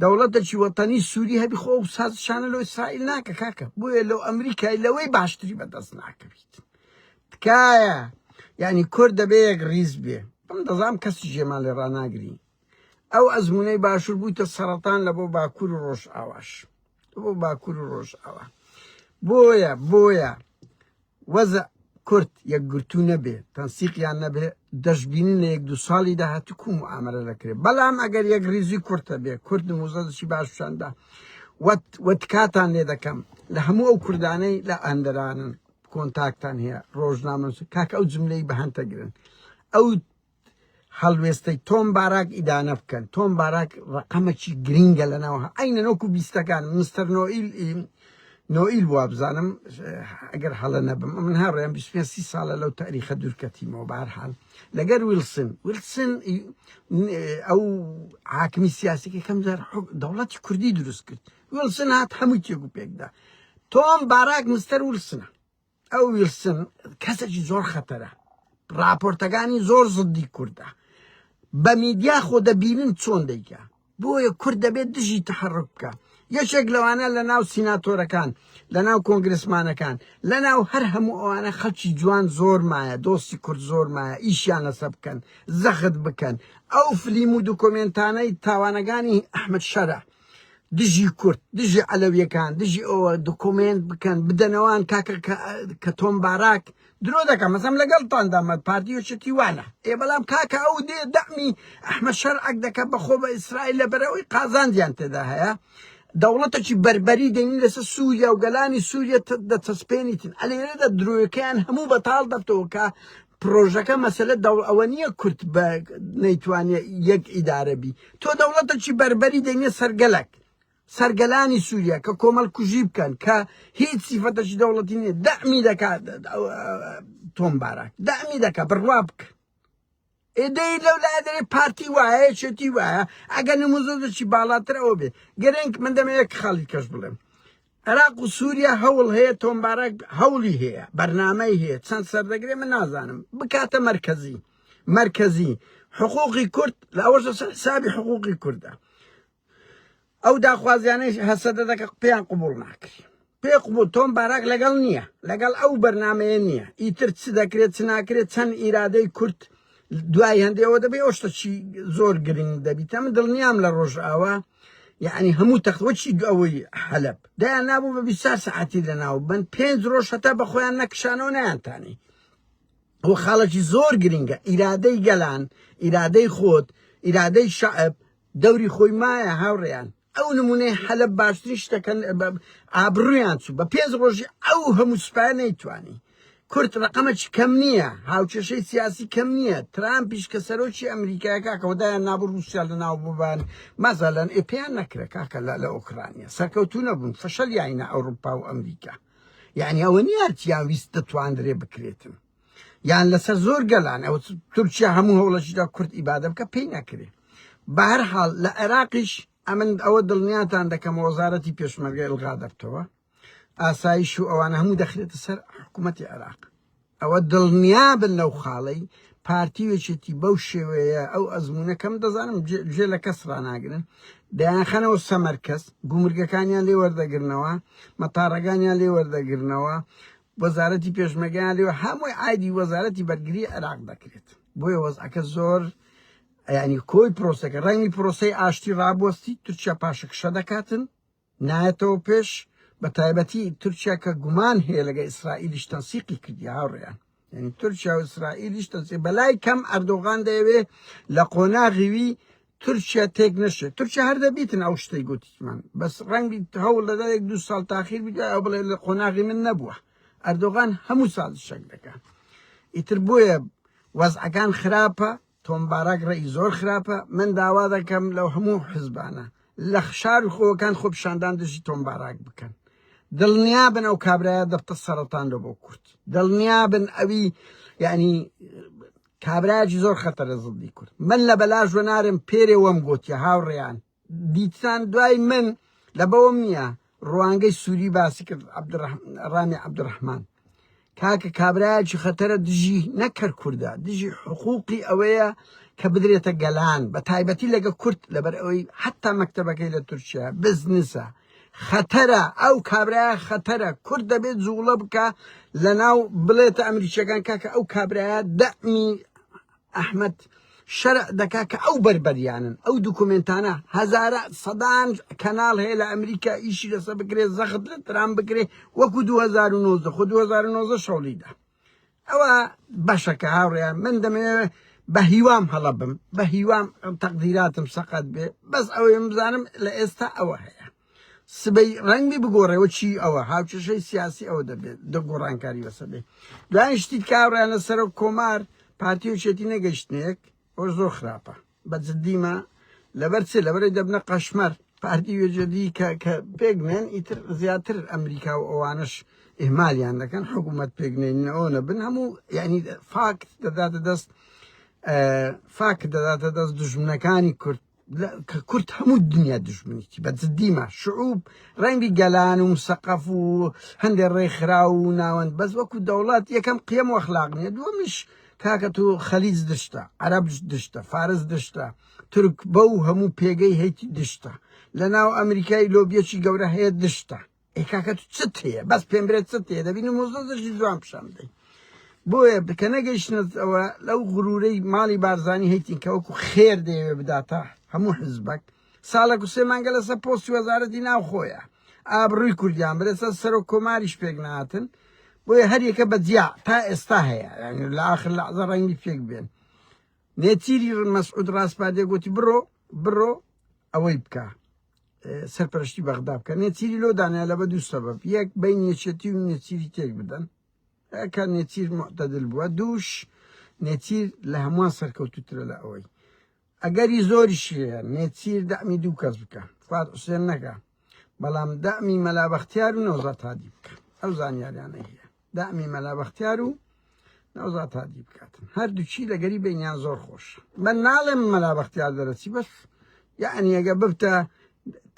دەوڵەتێکی وەتەنی سووری هەبی خۆ سازشانە لۆ ئیسرائیل ناکە کاکە بۆیە لەو ئەمریکای لەوەی باشتری بەدەست ناکەویت تکایە یعنی کورد دەبێ یەک ڕیز بێ بم دەزانم کەسی ژێمان لێ ڕناگری ئەو ئەزمونەی باشوور بوویتە سەرەتان لە بۆ باکوور و ڕۆژئاواش بۆ باکوور و ڕۆژئاوا بۆیە وەزە کورد یەکگرتو نەبێ تەنسیقیان نەبێ دەشبینی لە 1-2 ساڵی داهاتوو کوم معامەرە دەکرێت بەڵام ئەگەر یەک ڕیزی کورتە بێ کورد موزەدەشی باششاندا وەتکاتان لێ دەکەم لە هەموو ئەو کوردانەی لە ئەندەرانن کۆنتاکتان هەیە ڕۆژنامە کاکە ئەو جملەی بەهەنتەگرن ئەو هەڵوێستەی تۆم باراک ئیدانە بکەن تۆم باراک ڕقەمەکی گرینگە لەناوە ئەینە نۆکو بیستەکان مستەر نۆئیل بووە بزانم ئەگەر هەڵە نەبم من هاڕێم 25 ساڵە لەو تاریخە دوورکەتیمەوە بەهەرحاڵ لەگەر ویلسن ئەو حاکمی سیاسیەکە کەم جار دەوڵەتی کوردی دروست کرد ویلسن هات هەمووی تێک و پێکدا تۆم باراک مستەر ویلسنە ئەو ویلسن کەسێکی زۆر خەتەرە راپۆرتەکانی زۆر زدی کووردە بە میدیا خۆ دەبینن چۆن دەیکە بۆیە کورد دەبێت دژی تەحەڕک بکە یەکێک لەوانە لە ناو سیناتۆرەکان لە ناو کۆنگرسمانەکان لە ناو هەر هەموو ئەوانە خەڵکی جوان زۆر مایە دۆستی کورد زۆر مایە ئیشیان لەسە بکەن زەخت بکەن ئەو فلیم و دوکۆمنتانەی تاوانەکانی ئەحمەد شەرە دژی کورد دژی عەلەویەکان دژی ئەوە دوکۆمنت بکەن بدەنەوان کاکە کە تۆم باراک درۆ دەکەم مەسەم لەگەڵتاندامە پارتیۆچەتی وانە بەڵام کاکە ئەو دێ دەمی ئەحمەد شەر عەک دەکە بەخۆ بە ئیسرائیل لەبەرەوەی قازاندیان تێدا هەیە دەوڵەتێکی بەربەری دەین لەسەر سووریا و گەلانی سووریا دەچەسپێنیتن ئەلێرەدا درۆیەکەیان هەموو بەتاڵ دەبتەوە کە پرۆژەکە مەسەلە ئەوە نییە کورد بە نەیتوانێت یەک ئیدارەبی تۆ دەوڵەتێکی بەربەری دەینێ سەرگەلک سەرگەلانی سووریا کە کۆمەڵ کوژی بکەن کە هیچ سیفەتەشی دەوڵەتی نییە دەمی دەکات تۆم باراک دەمی دەکات بڕوا بکە ئێدەی لەولا دەرێ پارتی وایە چێتی وایە ئەگەر نموزۆدەکی باڵاتر ئەوە بێ گەرنگ من دەمەیەک خاڵی کەش بڵێم عێراق و سووریا هەوڵ هەیە تۆم باراک هەوڵی هەیە بەرنامەی هەیە چەند سەردەگرێ من نازانم بکاتە مرکزی حقوقی کورد لە ئەوەشە حسابی حقوقی کوردە ئەو داخوازیانەی هەسەدە دەکە پێیان قبوڵ ناکری پێ قبوڵ تۆم باراک لەگەڵ نییە لەگەڵ ئەو بەرنامەیە نییە ئیتر چ دەکرێت چ ناکرێت چەند ئیرادەی کورد دوای هەندێەوە دەبێ ئەو شتەی زۆر گرنگ دەبیت ئەمە دڵنیام لە ڕۆژئاوا یعنی هەموو تەختوەچی ئەوەی حەلەب دایان نابوو بە 24 سەعاتی لەناو بن 5 ڕۆژ هەتا بە خۆیان نەکشانەوە نەیانتانی ئەوە خاڵێکی زۆر گرنگە ئیرادەی گەلان ئیرادەی خۆت ئیرادەی شەعب دەوری خۆی مایە هاوڕێیان ئەو نمونەی حەلەب باشترین شتەکەن ئابڕویان چوو بە 5 ڕۆژی ئەو هەموو سوپای نەیتوانی کورد ڕقەمەکی کەم نییە هاوچێشەی سیاسی کەم نییە ترامپیش کە سەرۆکی ئەمریکای کاکەوەدایان نابوو رووسیا لە ناو ببان مەزەلەن ئێپیان نەکرێت کاکە لە ئۆکرانیا سەرکەوتوو نەبوون فەشەل یاینە ئەوروپا و ئەمریکا یعنی ئەوە نیارتیان ویست دەتواندرێ بکرێتن یان لەسەر زۆر گەلان ئەوە تورکیا هەموو هەوڵەشیدا کورد ئیبادە بکە پێی نەکرێ بە هەر حاڵ لە عێراقیش ئەمن ئەوە دڵنیاتان دەکەم وەزارەتی پێشمەرگە ئڵغا دەبتەوە ئاسایش و ئەوانە هەموو دەخرێتە سەر حکوومەتی عێراق ئەوە دڵنیا بن لەو خاڵەی پارتیوێکێتی بەو شێوەیە ئەو ئەزمونونەکەم دەزانم جێ لە کەس ڕناگرن دەیانخەنەوە سەمەرکەس گومرگەکانیان لێ وەردەگرنەوە مەتاڕەکانیان لێ وەردەگرنەوە وەزارەتی پێشمەرگیان لێوە هەمووی ئایدی وەزارەتی بەرگری عێراق دەکرێت بۆیە وەزعەکە زۆر ینی کۆی پرۆسەکە ڕەنگی پرۆسەی ئاشتی ڕابوەستی تورکیا پاشەکشە دەکاتن نایەتەوە پێش بە تایبەتی تورکیا کە گومان هەیە لەگە ئیسرائیلیش تەنسیقی کردی هاوڕێیان یعنی تورکیا و ئیسرائیلیش تەنسیق بەلای کەم ئەردۆغان دەیەوێ لە قۆناغیوی تورکیا تێک نەشێت تورکیا هەر دەبیتن ئەو شتەی گوتیمان بەس ڕەنگی هەوڵ دەدا 1-2 ساڵ تاخیر بیدا ئەو بڵێ لە قۆناغی من نەبووە ئەردۆغان هەموو سازشێک دەکات ئیتر بۆیە وەزعەکان خراپە تۆم باراک ڕێی زۆر خراپە من داوا دەکەم لەو هەموو حزبانە لە شار خۆەکان خۆپشاندان دژی تۆم باراک بکەن دڵنیا بن ئەو کابرایە دەبتە سەرەتان لە بۆ کورد دڵنیا بن ئەوی یعنی کابراایکی زۆر خەتەرە زڵدی کورد من لە بەلاژ وەنارم پێرێ وەم گوتیە هاوڕێیان دیتان دوای من لە بەوەم نییە ڕوانگەی سووری باسی کرد ڕامی عەبدوڕەحمان کاکە کابراایکی خەتەرە دژی نەکەر کووردە دژی حقوقی ئەوەیە کە بدرێتە گەلان بە تایبەتی لەگە کورد لەبەر ئەوەی حتا مەکتەبەکەی لە تورکیا بزنسە خەتەرە ئەو کابراایە خەتەرە کورد دەبێت جوڵە بکە لە ناو بڵێتە ئەمریکیەکان کاکە ئەو کابراایە دەمی ئەحمەد شەرع دەکا کە ئەو بەربەریانن ئەو دوکومنتانە هەزارە سەدان کەناڵ هەیە لە ئەمریکا ئیشی لەسەر بکرێت زەخت لە ترام بکرێت وەکو 2009 خۆ 2009 شەوڵیدا ئەوە بەشەکە هاوڕێیان من دەمەوێت بە هیوام هەڵە بم بە هیوام تەقدیراتم سەقەت بێ بەس ئەوەی بزانم لە ئێستا ئەوە هەیە سبەی ڕەنگی بگۆڕێەوە چی ئەوە هاوچێشەی سیاسی ئەوە دەبێت دەگۆڕانکاری بەسە بێ دوای شتیت کاڕیان لەسەر کۆمار پارتیۆچێتی نەگەشتنێک ئەو زۆر خراپە بە جددیمە لەبەر چێ لەبەرەی دەبنە قەشمەر پارتی وێژەدی کە پێگنێن ئیتر زیاتر ئەمریکا و ئەوانش ئێمالیان دەکەن حکوومەت پێگنێنەوە نەبن هەموو یعنی فاکت دەداتە دەست فاکت دەداتە دەست دژمنەکانی کورد کە کورد هەموو دنیا دژمنیتی بە جددیمە شعوب ڕەنگی گەلان و مسەقەف و هەندێک ڕێکخرا و ناوەند بەس وەکو دەوڵات یەکەم قیەم و ئەخلاق نییە دووەمیش کاکە تۆ خەلیج دشتە عەرەب دشتە فارس دشتە تورک بەو هەموو پێگەی هەیتی دشتە لە ناو ئەمریکای لۆبیەکی گەورە هەیە دشتە ئەی کاکە تو چت هەیە بەس پێم برێت چت هەیە دەبینی مۆزۆزەشی جوان پیشان بدەین بۆیە کە نەگەیشتنەوە لەو غرورەی ماڵی بارزانی هەیتین کە وەکو خێر دەیەوێ بداتە هەموو حزبەک ساڵێک و سێ مانگە لەسەر پۆستی وەزارەتی ناوخۆیە ئابڕووی کوردیان بەرەسە سەر و کۆماریش پێک نهاتن بۆیە هەریەکە بەجیا تا ئێستا هەیە لە ئاخر لەحزە ڕەنگی پێک بێن نێچیری مەسعود ڕاستپادێ گوتی بڕۆ ئەوەی بکە سەرپەرشتی بەغدا بکە نێچیری لۆ دانیا لە بە دوو سەبەب یەک بین یەکێتی و نێچیری تێک بدەن کە نێچیر معتەدل بووە دووش نێچیر لە هەمووان سەرکەوتوترە لە ئەوەی ئەگەری زۆریشیە نێچیر دەمی دوو کەس بکە فات حوسێن نەکە بەڵام دەمی مەلا بەختیار و نەوزات هادی بکە ئەو زانیاریانە هەیە دەمی مەلا بەختیار و نەوزات هادی بکاتن هەردووچی لەگەری بینیان زۆر خۆش من ناڵێم مەلا بەختیار دەرەچی بەس یعنی ئەگە ببتە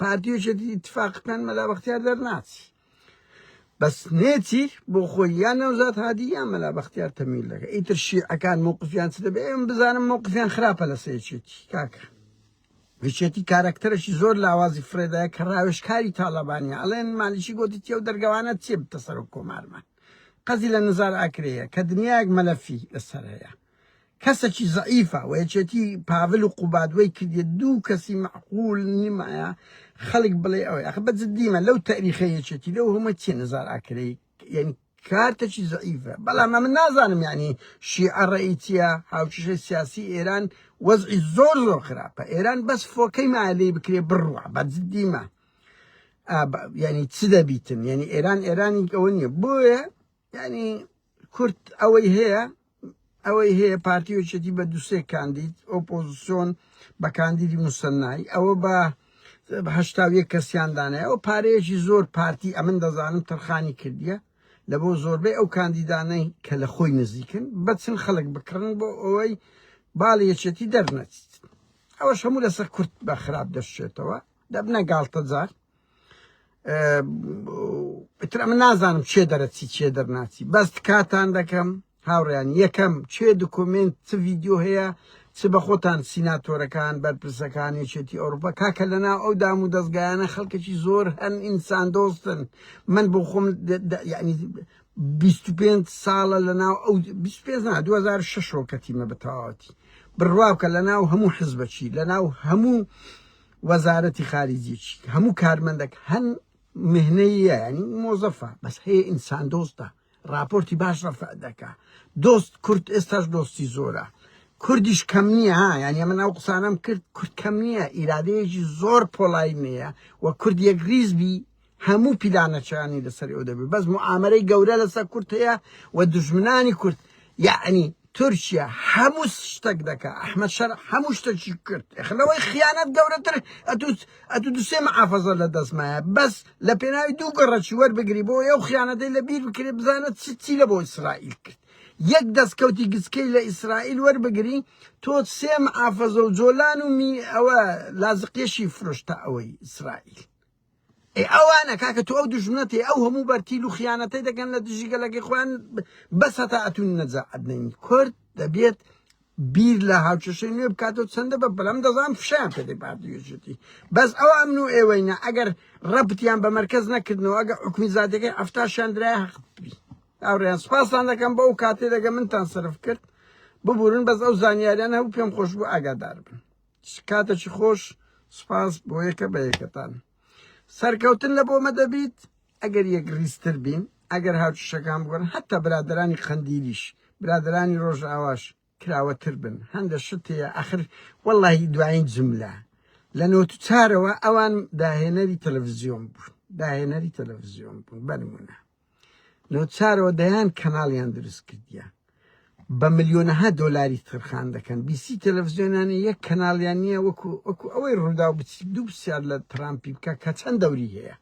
پارتیۆچێتی اتفاقکەن مەلا بەختیار دەرناچی بەس نێچیر بۆ خۆی یان نەوزات هادی یان مەلا بەختیار تەمیل دەکە ئیتر شیعەکان مووقفیان چ دەبێ ئێمە بزانم مووقفیان خراپە لە سەیەکێتی کاکە وچێتی کارکتەرشی زۆر لاوازی فرێدایە کە ڕاوێژکاری تاڵەبانیە ئەڵێن مالیشی گوتی تێ و دەرگەوانە چێ بتە سەر و کۆمارمان قەزی لە نزار ئاکرەیە کە دنیایەک مەلەفی لەسەر هەیە کەسێکی زەعیفە و یەکێتی پاڤل و قوبادوەی کردێ دوو کەسی معقول نیمایە خەڵک بڵێ ئەوەی ئەخ بە جددیمە لەو تاریخە یەکێتی لەو هەمە چێ نزار ئاکرەی یعنی کارتێکی زەعیفە بەڵام من نازانم یعنی شیعە ڕئیسیە هاوچشە سیاسی ئێران وەزعی زۆر خراپە ئێران بەس فۆکەی مالێ بکرێ بڕوە بە جددیمە یعنی چ دەبیتن یعنی ئێرانی ئەوە نییە بۆیە یعنی کورد ئەوەی هەیە پارتیۆچێتی بە دووسێ کاندید ئۆپۆزیسیۆن بە کاندیدی موسەنایی ئەوە بە هەشتاویە کەسیاندانەیە ئەو پارەیەکی زۆر پارتی ئەمن دەزانم تەرخانی کردیە لە بۆ زۆربەی ئەو کاندیدانەی کە لە خۆی نزیکن بەچن خەڵک بکڕن بۆ ئەوەی باڵی یەکێتی دەرنەچیت ئەوەش هەموو لەسەر کورد بە خراپ دەشتێتەوە دەبنە گاڵتە جار ئتر ئەمە نازانم چێ دەرەچی چێ دەرناچی بەست کاتان دەکەم هاوڕیان یەکەم چێ دوکۆمنت چ ڤیددیۆ هەیە چ بە خۆتان سیناتۆرەکان بەرپرسەکانێکێتی ئەوروپا کاکە لەناو ئەو دام و دەستگایانە خەڵکێکی زۆر هەن ئینسان دۆستن من بۆ خۆم یعنی 25 ساڵە لەناو ئەو 2006 کەتیمە بە تەواوەتی بڕواوکە لەناو هەموو حزبەکی لەناو هەموو وەزارەتی خارجیی هەموو کارمەندێک هەن مهنەیە ینی مۆزەفە بەس هەیە ئینسان دۆستە راپۆرتی باش ڕەفع دەکا دۆست کورد ئێستاش دۆستی زۆرە کوردیش کەم نییە ها یعنی من ئەو قسانم کرد کورد کەم نییە ئیرادەیەکی زۆر پۆڵاینەیە و کورد یەک ریزبی هەموو پیلانەچانی لەسەر ئەو دەبێت بەس موعامەرەی گەورە لەسەر کورد هەیە و دژمنانی کورد یعنی تورکیا هەموو شتێک دەکا ئەحمەد شەرع هەموو شتێکی کرد خلەوەی خیانەت گەورەتر ئەتو دوسێ مەحافەزە لە دەستمایە بەس لە پێناوی دوو گەڕەکی وەربگری بۆ ئەو خیانەتەی لە بیر بکرێ بزانێت چی لە بۆ ئیسرائیل کرد یەک دەستکەوتی گچکەی لە ئیسرائیل وەربگری تۆ سێ مەحافەزە و جۆلان و ئەوە لازقێشی فرۆشتە ئەوەی ئیسرائیل ئەوانە کاکە تۆ ئەو دژمنەتی ئەو هەموو بەرتیل و خیانەتەی دەکەن لە دژی گەلەکەی خۆیان بەس هەتا ئەتون نەجاعەت نین کورد دەبێت بیر لە هاوچەشەی نوێ بکاتەوە چەندە بە بەڵام دەزانم فشیان پێدەی پارتیۆچێتی بەس ئەوە ئەمن و ئێوەینە ئەگەر ڕەبتیان بە مەرکەز نەکردنەوە ئەگەر حکومی زادەکەی ئەفتاشیان درای حەقبی ئاوڕیان سپاسان دەکەم بە ئەو کاتێ دەگە منتان سرف کرد ببورن بەس ئەو زانیاریان هەبوو پێم خۆش بوو ئاگادار بن کاتێکی خۆش سپاس بۆ یەکە بە یەکەتان سەرکەوتن لە بۆمە دەبیت ئەگەر یەک ریستر بین ئەگەر هاوچشەکان بگۆن حتا برادرانی خەندیلیش برادرانی ڕۆژئاواش کراوەتر بن هەندە شت هەیە ئاخر وەڵڵاهی دوایین جملە لە 94ەوە ئەوان داهێنەری تەلەڤیزیۆن بوون بەنمونە 94ەوە دەیان کەناڵیان دروست کردیە بە ملیۆنەها دۆلاری ترخان دەکەن بیسی تەلەڤیزیۆنانی یەک کەناڵیان نییە وەکو ئەوەی ڕوودا و دوو پرسیار لە ترامپی بکە کە چەند دەوری هەیە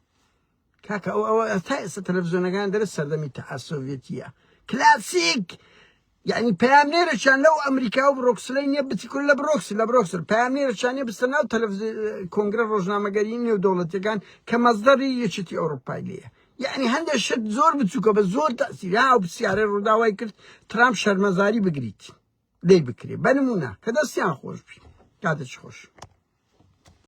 کاکە ئەوە تا ئێستا تەلەڤیزیۆنەکان دەرە سەردەمی تەعاسۆڤێتیە کلاسیک یعنی پەیامنێرەشان لەو ئەمریکا و بڕۆکسلەی نییە بچی کورد لە بڕۆکسل پەیامنێرەشانێ بستە ناو کۆنگرە ڕۆژنامەگەری نێودەوڵەتیەکان کە مەزدەری یەکێتی ئەوروپای لێیە یعنی هەندێک شت زۆر بچووکە بە زۆر تەسیری ها پرسیارە ڕووداوای کرد ترامپ شەرمەزاری بگریت لێی بکرێ بە نمونە کە دەستیان خۆش بی کاتێکی خۆش